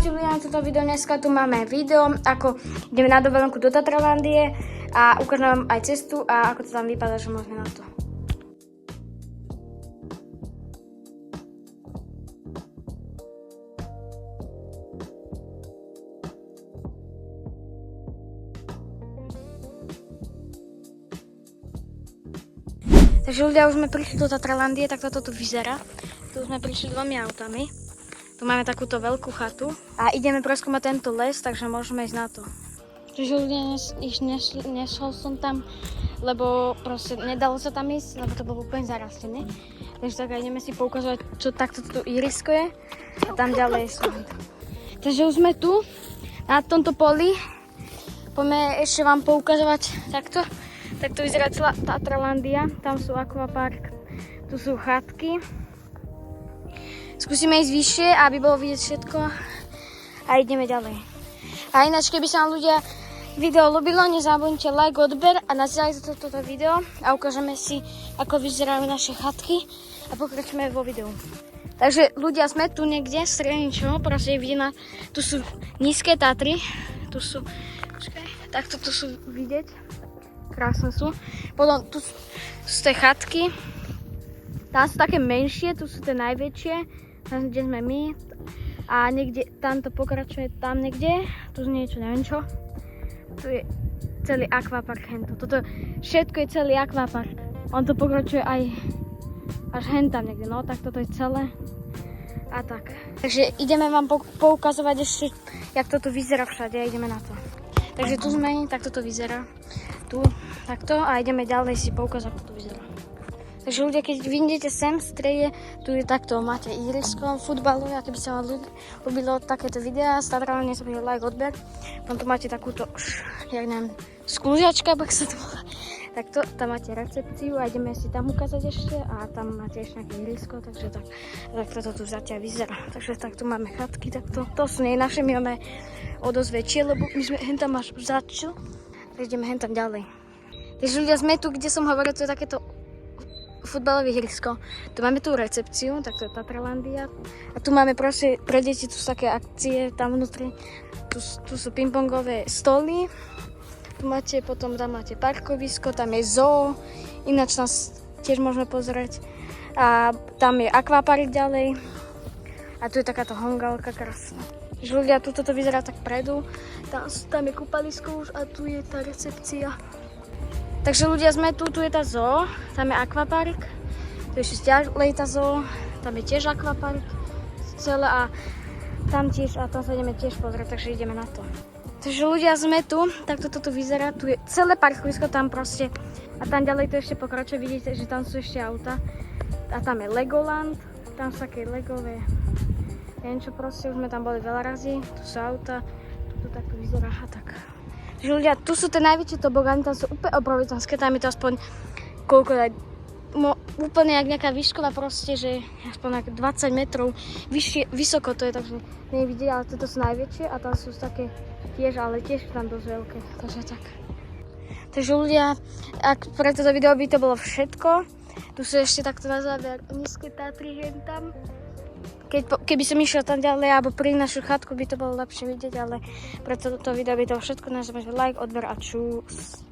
Čaute ľudia na toto video. Dneska tu máme video, ako ideme na dovolenku do Tatralandie a ukážem vám aj cestu a ako to tam vypadá, že môžeme na to. Takže ľudia, už sme prišli do Tatralandie, tak toto tu vyzerá. Tu sme prišli 2 autami. Tu máme takúto veľkú chatu a ideme preskúmať tento les, takže môžeme ísť na to. Takže ľudia, nešol som tam, lebo proste nedalo sa tam ísť, lebo to bolo úplne zarastené. Takže tak ideme si poukazovať, čo takto tu irisko je a tam ďalej sú. Takže už sme tu, na tomto poli. Poďme ešte vám poukazovať takto. Takto vyzerá celá Tatralandia, tam sú akvapark, tu sú chatky. Skúsime ísť vyššie, aby bolo vidieť všetko a ideme ďalej. A ináč, keby sa vám ľudia video ľúbilo, nezabudnite like, odber a nazdieľajte toto video a ukážeme si, ako vyzerajú naše chatky a pokračujeme vo videu. Takže ľudia, sme tu niekde, v strede ničoho, proste vidieť, tu sú nízke Tatry, tu sú, takto tu sú vidieť. Krásne sú. Potom tu sú tie chatky. Tam sú také menšie, tu sú tie najväčšie. Tam, kde sme my. A niekde, tam to pokračuje tam niekde. Tu je niečo, neviem čo. Tu je celý akvapark hento. Toto všetko je celý akvapark. On to pokračuje aj až hentam niekde. No, tak toto je celé. A tak. Takže ideme vám poukazovať ešte, jak toto vyzerá všade. A ideme na to. Takže tu sme, tak toto vyzerá. Tu, takto a ideme ďalej si poukázať, ako to vyzerá. Takže ľudia, keď vidíte sem v strede, tu je takto, máte ihrisko futbalové a keby sa vám ľúbilo takéto videá, stavrávne nezabudnite like, odber. Potom tu máte takúto, jak neviem, sklužiačka, ak sa to volá. Takto, tam máte recepciu a ideme si tam ukázať ešte a tam máte ešte nejaké ihrisko, takže tak toto tu zatiaľ vyzerá. Takže tak tu máme chatky, takto, to sú nie naše, my máme o dosť väčšie, lebo my sme hentam až začal. Takže ideme hentam ďalej. Takže ľudia, sme tu, kde som hovoril, to je takéto futbalové ihrisko. Tu máme tú recepciu, tak to je Tatralandia. A tu máme proste pre deti, tu sú také akcie tam vnútri. Tu sú pingpongové stoly. Tu máte, potom tam máte parkovisko, tam je zoo. Ináč nás tiež môžeme pozrieť. A tam je akvapark ďalej. A tu je takáto hongalka krásna. Takže ľudia, tu toto vyzerá tak predu. Tam je kúpalisko už a tu je tá recepcia. Takže ľudia, sme tu je tá zoo, tam je akvapark. Tu je ešte ďalej tá zoo, tam je tiež akvapark celé a tam tiež, a tam sa ideme tiež pozrieť, takže ideme na to. Takže ľudia, sme tu, tak toto tu vyzerá, tu je celé parkovisko, tam proste, a tam ďalej to ešte pokračuje, vidíte, že tam sú ešte auta. A tam je Legoland, tam sú také legové. Neviem čo, proste už sme tam boli veľa razy, tu sú auta, tu takto vyzerá a tak. Takže ľudia, tu sú tie najväčšie tobogány, tam sú úplne obrovitánske, tam je to aspoň koľko dať, úplne jak nejaká výšková proste, že aspoň 20 metrov vyššie, vysoko to je, takže nevidieť, ale toto sú najväčšie a tam sú také tiež, ale tiež tam dosť veľké, takže tak. Takže ľudia, ak pre toto video by to bolo všetko, tu sú ešte takto na záver nízke Tatry hentam. Keby som išiel tam ďalej alebo pri našu chatku, by to bolo lepšie vidieť, ale pre toto video by to všetko. Nezabudnite like, odber a čus.